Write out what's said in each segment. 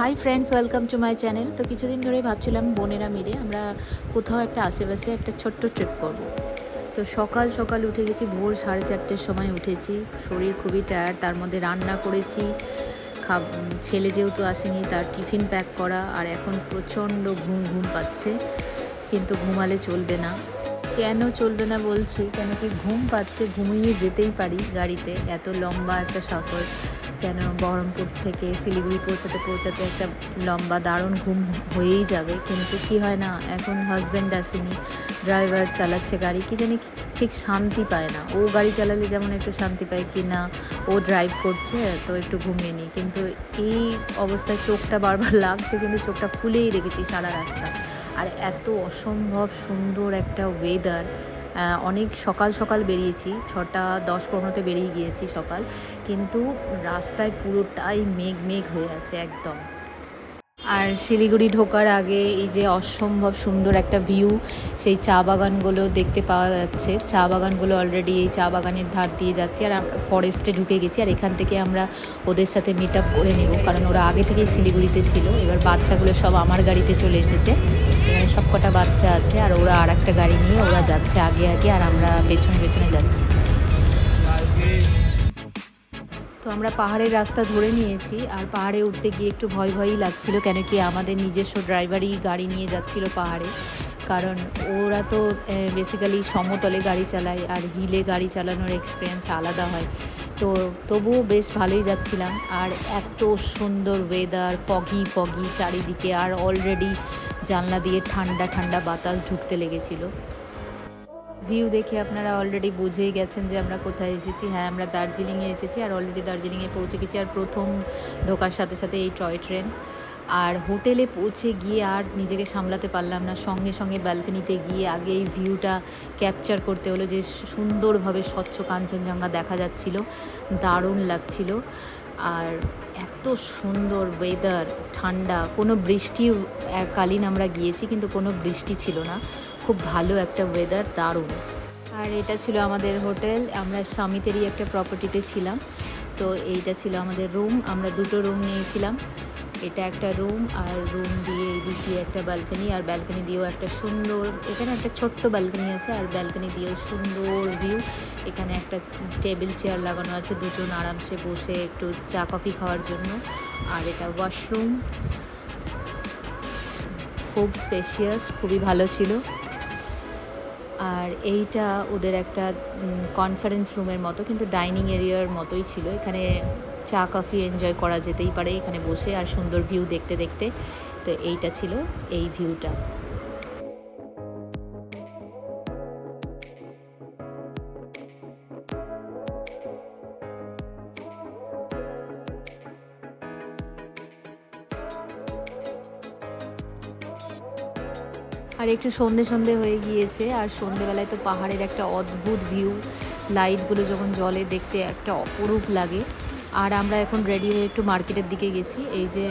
Hi friends, welcome to my channel. তো কিছুদিন ধরেই ভাবছিলাম বোনেরা মিলে আমরা কোথাও একটা আশেপাশে একটা ছোট্ট ট্রিপ করব। তো সকাল সকাল উঠে গেছি, ভোর 4:30-র সময় উঠেছি। শরীর খুবই টায়ার্ড, তার মধ্যে রান্না করেছি, ছেলে যেহেতু আসেনি তার টিফিন প্যাক করা, আর এখন প্রচণ্ড ঘুম ঘুম পাচ্ছে। কিন্তু ঘুমালে চলবে না। কেন চলবে না বলছি, কেন কি ঘুম পাচ্ছে, ঘুমিয়ে যেতেই পারি গাড়িতে, এত লম্বা একটা সফর। কেন বহরমপুর থেকে শিলিগুড়ি পৌঁছাতে পৌঁছাতে একটা লম্বা দারুণ ঘুম হয়েই যাবে, কিন্তু কি হয় না, এখন হাজব্যান্ড আসেনি, ড্রাইভার চালাচ্ছে গাড়ি, কি জানি ঠিক শান্তি পায় না। ও গাড়ি চালালে যেমন একটু শান্তি পায়, কি না ও ড্রাইভ করছে তো একটু ঘুমিয়ে নিই, কিন্তু এই অবস্থায় চোখটা বারবার লাগছে, কিন্তু চোখটা খুলেই রেখেছি সারা রাস্তা। আর এত অসম্ভব সুন্দর একটা ওয়েদার। অনেক সকাল সকাল বেরিয়েছি, 6:10-15 বেরিয়ে গিয়েছি সকাল, কিন্তু রাস্তায় পুরোটাই মেঘ মেঘ হয়ে আছে একদম। আর শিলিগুড়ি ঢোকার আগে এই যে অসম্ভব সুন্দর একটা ভিউ, সেই চা বাগানগুলো দেখতে পাওয়া যাচ্ছে। চা বাগানগুলো অলরেডি এই চা বাগানের ধার দিয়ে যাচ্ছি, আর আমরা ফরেস্টে ঢুকে গেছি। আর এখান থেকে আমরা ওদের সাথে মিট আপ করে নেব, কারণ ওরা আগে থেকেই শিলিগুড়িতে ছিল। এবার বাচ্চাগুলো সব আমার গাড়িতে চলে এসেছে, এখানে সব কটা বাচ্চা আছে, আর ওরা আর একটা গাড়ি নিয়ে ওরা যাচ্ছে আগে আগে, আর আমরা পেছনে পেছনে যাচ্ছি। তো আমরা পাহাড়ের রাস্তা ধরে নিয়েছি, আর পাহাড়ে উঠতে গিয়ে একটু ভয় ভয়ই লাগছিল, কেন কি আমাদের নিজস্ব ড্রাইভারই গাড়ি নিয়ে যাচ্ছিল পাহাড়ে। কারণ ওরা তো বেসিক্যালি সমতলে গাড়ি চালায়, আর হিলে গাড়ি চালানোর এক্সপিরিয়েন্স আলাদা হয়। তো তবুও বেশ ভালোই যাচ্ছিলাম। আর এত সুন্দর ওয়েদার, ফগি ফগি চারিদিকে, আর অলরেডি জানলা দিয়ে ঠান্ডা ঠান্ডা বাতাস ঢুকতে লেগেছিল। ভিউ দেখে আপনারা অলরেডি বুঝেই গেছেন যে আমরা কোথায় এসেছি। হ্যাঁ, আমরা দার্জিলিংয়ে এসেছি, আর অলরেডি দার্জিলিংয়ে পৌঁছে গেছি। আর প্রথম ঢোকার সাথে সাথে এই টয় ট্রেন। আর হোটেলে পৌঁছে গিয়ে আর নিজেকে সামলাতে পারলাম না, সঙ্গে সঙ্গে ব্যালকনিতে গিয়ে আগে এই ভিউটা ক্যাপচার করতে হলো, যে সুন্দরভাবে স্বচ্ছ কাঞ্চনজঙ্ঘা দেখা যাচ্ছিল, দারুণ লাগছিল। আর এত সুন্দর ওয়েদার, ঠান্ডা, কোনো বৃষ্টি কালীন আমরা গিয়েছি, কিন্তু কোনো বৃষ্টি ছিল না, খুব ভালো একটা ওয়েদার, দারুণ। আর এটা ছিল আমাদের হোটেল, আমরা স্বামীতেরই একটা প্রপার্টিতে ছিলাম। তো এইটা ছিল আমাদের রুম, আমরা দুটো রুম নিয়েছিলাম। এটা একটা রুম, আর রুম দিয়ে এই দিক দিয়ে একটা ব্যালকনি, আর ব্যালকনি দিয়েও একটা সুন্দর, এখানে একটা ছোট্ট ব্যালকনি আছে, আর ব্যালকনি দিয়েও সুন্দর ভিউ। এখানে একটা টেবিল চেয়ার লাগানো আছে, দুজন আরামসে বসে একটু চা কফি খাওয়ার জন্য। আর এটা ওয়াশরুম, খুব স্পেশিয়াস, খুবই ভালো ছিল। আর এইটা ওদের একটা কনফারেন্স রুমের মতো, কিন্তু ডাইনিং এরিয়ার মতোই ছিল। এখানে চা কফি এনজয় করা যেতেই পারে এখানে বসে, আর সুন্দর ভিউ দেখতে দেখতে। তো এইটা ছিল এই ভিউটা। আর একটু সন্ধে সন্ধে হয়ে গিয়েছে, আর সন্ধেবেলায় তো পাহাড়ের একটা অদ্ভুত ভিউ, লাইটগুলো যখন জলে দেখতে একটা অপরূপ লাগে। আর আমরা এখন রেডি হয়ে একটু মার্কেটের দিকে গেছি। এই যে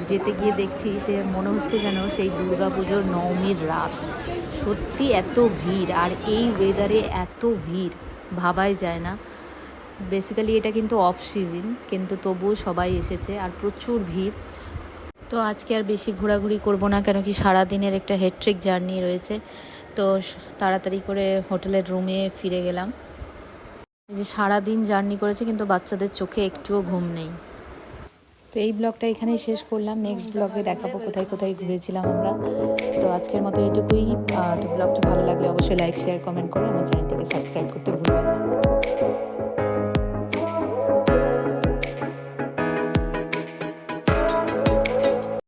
যেতে গিয়ে দেখছি যে মনে হচ্ছে যেন সেই দুর্গাপুজোর নবমীর রাত, সত্যি এত ভিড়, আর এই ওয়েদারে এত ভিড় ভাবাই যায় না। বেসিক্যালি এটা কিন্তু অফ সিজন, কিন্তু তবুও সবাই এসেছে, আর প্রচুর ভিড়। তো আজকে আর বেশি ঘোরাঘুরি করব না, কেন কি সারাদিনের একটা হেট্রিক জার্নি রয়েছে। তো তাড়াতাড়ি করে হোটেলের রুমে ফিরে গেলাম। এই যে সারাদিন জার্নি করেছে, কিন্তু বাচ্চাদের চোখে একটুও ঘুম নেই। তো এই ব্লগটা এখানেই শেষ করলাম, নেক্সট ব্লগে দেখাবো কোথায় কোথায় ঘুরেছিলাম আমরা। তো আজকের মতো এটুকুই। তো ব্লগটা ভালো লাগলে অবশ্যই লাইক, শেয়ার, কমেন্ট করে আমার চ্যানেলটিকে সাবস্ক্রাইব করতে ভুলবেন না।